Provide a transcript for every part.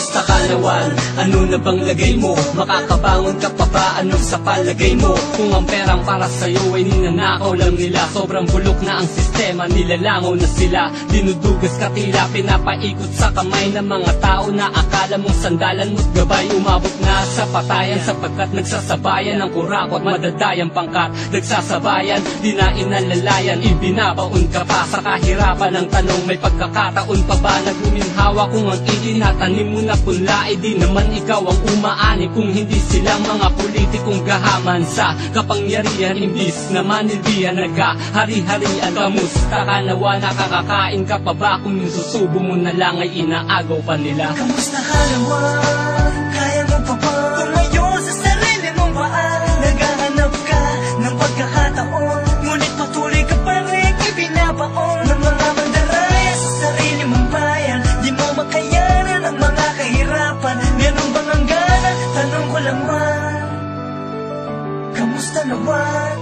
Kamusta ka naman? Ano na bang lagay mo? Makakabangon ka pa ba? Anong sa palagay mo? Kung ang perang para sa'yo ay ninanakaw lang nila, sobrang bulok na ang sistema, nilalangaw na sila. Dinudugas ka tila, pinapaikot sa kamay ng mga tao na akala mong sandalan mo't gabay. Umabot na sa patayan sapagkat nagsasabayan ng kurakot, madadayang pangkat nagsasabayan, di na inalalayan. Ibinabaon ka pa sa kahirapan ng tanong, may pagkakataon pa ba na guminhawa? Kung ang itinatanim mo na punla, eh di naman ikaw ang umaani. Kung hindi silang mga politikong gahaman sa kapangyarihan, imbis naman hindi nagkahari-harian. Kamusta ka nawa? Nakakakain ka pa ba? Kung yung susubo mo na lang ay inaagaw pa nila. Kamusta ka naman? Kaya mo pa ba tumayo sa sarili mong paan? Naghahanap ka ng pagkakataon, ngunit patuloy ka pa rin ibinabaon ng mga mandaraya sa sarili mong bayan. Di mo makayanan ang mga kahirapan. Meron bang hangganan? Tanong ko lang man. Kamusta naman?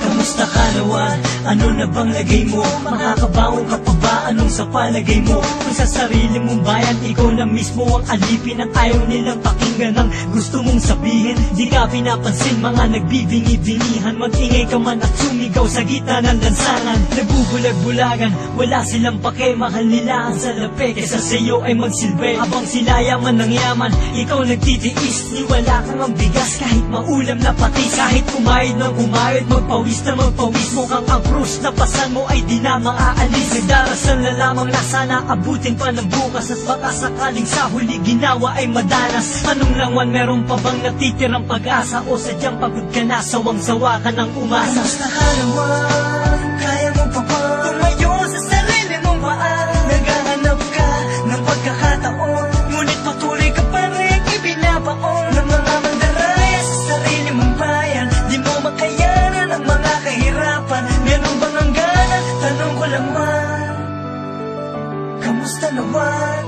Kamusta ka naman? Ano na bang lagay mo? Makakabangon ka pa ba? Anong sa palagay mo? Kung sa sarili mong bayan, ikaw na mismo ang alipin at ayaw nilang pakinggan ang gusto mong sabihin. Di ka pinapansin, mga nagbibingi-bingihan, mag-ingay ka man at sumigaw sa gitna ng lansangan. Nagbubulag-bulagan, wala silang pake, mahal nila ang salapi kesa sa'yo ay magsilbi. Habang sila yaman ng yaman, ikaw nagtitiis, ni wala kang ang bigas kahit maulam na patis. Kahit kumayod ng kumayod, magpawis na magpawis, mukhang ang krus na pasan mo ay di na maaalis. Nagdarasal na lamang na sana abutin pa ng bukas, at baka sakaling sa huli ginawa ay madanas. Anong lawan, meron pa bang natitirang pag-asa, o sadyang pagod ka na, sawang-sawa ka ng umasa? Kamusta ka naman? Kaya mo pa ba tumayo sa sarili mong paan? Naghahanap ka ng pagkakataon, ngunit patuloy ka pa rin ibinabaon ng mga mandaraya sa sarili mong bayan. Di mo makayanan ang mga kahirapan. Meron bang hangganan? Tanong ko lang man. Kamusta naman?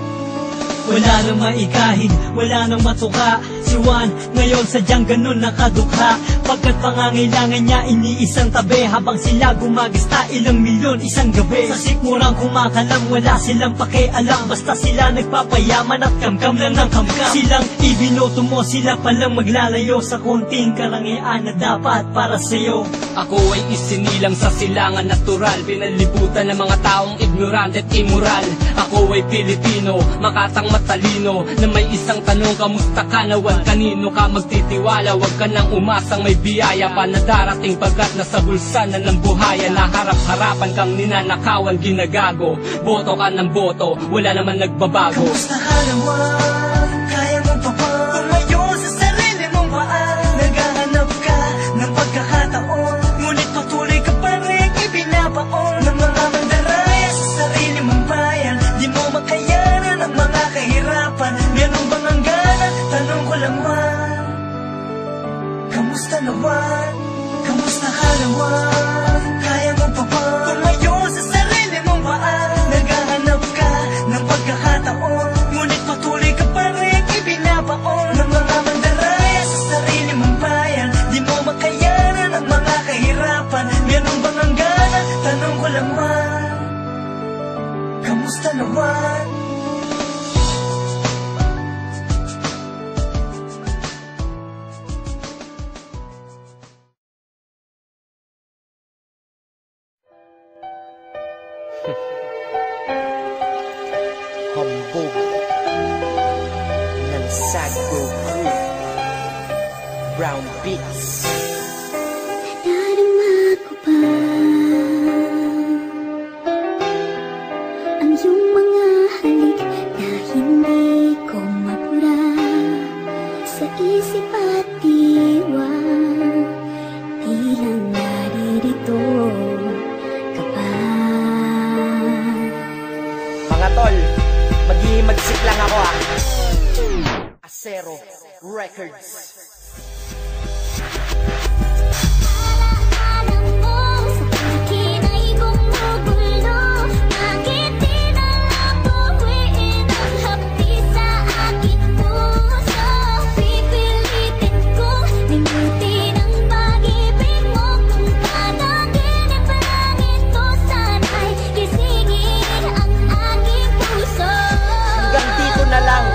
Wala nang maikahin, wala nang matuka. Si Juan ngayon sadyang ganun nakadukha, pagkat pangangailangan niya iniisang tabi, habang sila gumagasta ilang milyon isang gabi. Sa sikmurang kumakalam, wala silang pakialam, basta sila nagpapayaman at kamkam lang ng kamkam. Silang ibinoto mo, sila palang maglalayo sa konting karangyaan na dapat para sa'yo. Ako ay isinilang sa silangan natural, pinalibutan ng mga taong ignorante at immoral. Ako ay Pilipino, makatang matalino, na may isang tanong, kamusta ka nawan? Kanino ka magtitiwala? Huwag ka nang umasang may biyaya pa na darating, pagkat nasa bulsa na ng buhayan. Naharap-harapan kang ninanakawan, ginagago, boto ka ng boto, wala naman nagbabago. Kamusta ka naman? Kaya mo pa ba tumayo sa sarili mong paan? Naghahanap ka ng pagkakataon, ngunit patuloy ka pa rin ibinabaon ng mga mandaraya sa sarili mong bayan. Di mo makayanan ang mga kahirapan. Meron bang hangganan? Tanong ko lang man. Kamusta naman? Kamusta ka naman? Kaya mo pa ba tumayo sa sarili mong paan? Naghahanap ka ng pagkakataon, ngunit patuloy ka pa rin ibinabaon ng mga mandaraya sa sarili mong bayan. Di mo makayanan ang mga kahirapan. Meron bang hangganan? Tanong ko lang man. Kamusta naman? Hambog ng Sagro Crew, Brown Beats. Nadarama ko pa ang iyong mga halik na hindi ko mapura sa isip at diwa. Di lang naririto ka pa. Mga tol, mag-iimagsik lang ako ah. Acero Records. Alam mo, sa akin ay gumugulo. Bakit di na lang tuwiin ang hapdi sa aking puso? Pipilitin kong limutin ang pag-ibig mo. Kung panaginip lang ito, sana'y gisingin ang aking puso. Hanggang dito na lang.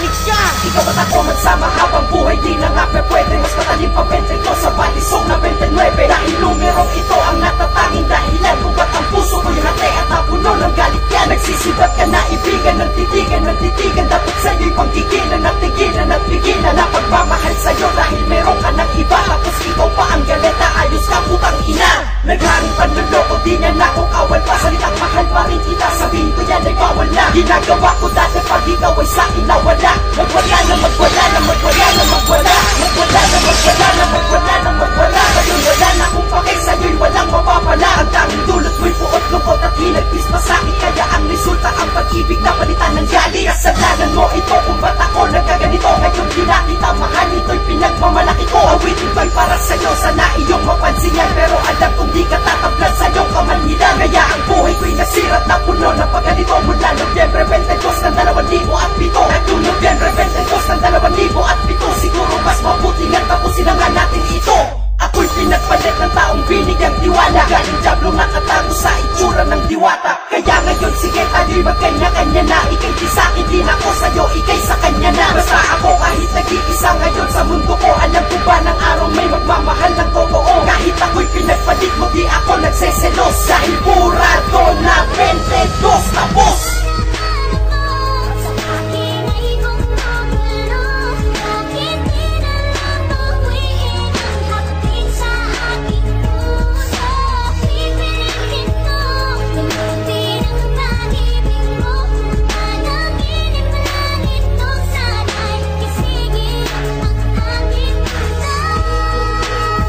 makinig siya. Ikaw at ako magsama habang buhay di na nga pwede. Mas matalim pa 22 sa balisong na 29. Dahil numerong ito ang natatanging dahilan kung ba't ang puso ko'y hati at napuno ng galit yan. Nagsisibat ka na ibigan ng titigan. Dapat sa'yo'y panggigilan at tigilan at pigilan na pagmamahal sa'yo dahil meron ka ng iba. Tapos ikaw pa ang galit na ayos ka putang ina. Nagharing panluloko di niya na kung awal pa. Salitang mahal pa rin kita, sabihin ko yan ay bawal na. Ginagawa ko dati pag ikaw ay sa'kin nawala. Magwala na magwala na magwala na magwala. Magwala na magwala na magwala na magwala. Ngayon wala na kung pakay sa'yo'y walang mapapala. Ang tanging dulot mo'y puot lungkot at hinagpis pa sa'kin. Kaya ang resulta ang pag-ibig na palitan ng gali. Kasalanan mo ito kung ba't ako nagkaganito. Ngayon di na kita mahal, ito'y pinagmamalaki ko. Awitin ko'y para sa'yo, sana iyong mapansin yan. Pero alam kong di ka tatablan sa iyong kamanhinan. Kaya ang buhay ko'y nasirat na puno ng pagganito. Mula Nobyembre 22 ng 2007 at yung Nobyembre 22 ng 2007. Siguro mas mabuti nga tapusin na nga natin ito. Ako'y pinagpalit ng taong binigyang tiwala. Galing Diablo nakatago sa itsura ng diwata. Kaya ngayon sige tayo'y magkanya-kanya na. Ika'y di sa'kin, di na ko sa'yo, ika'y sa kanya na. Basta ako kahit nag-iisa ngayon sa mundo ko. Alam ko ba ng araw may magmamahal ng totoo. Kahit ako'y pinagpalit mo, di ako nagseselos. Dahil burado na 22 tapos.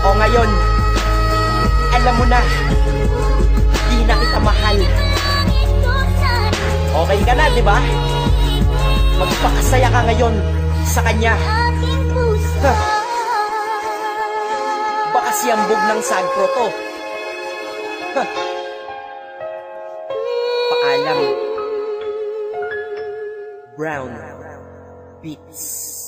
O ngayon, alam mo na, di na kita mahal. Okay ka na, di ba? Magpakasaya ka ngayon sa kanya. Baka siyambog ng sagpro to. Paalam. Brown Beats.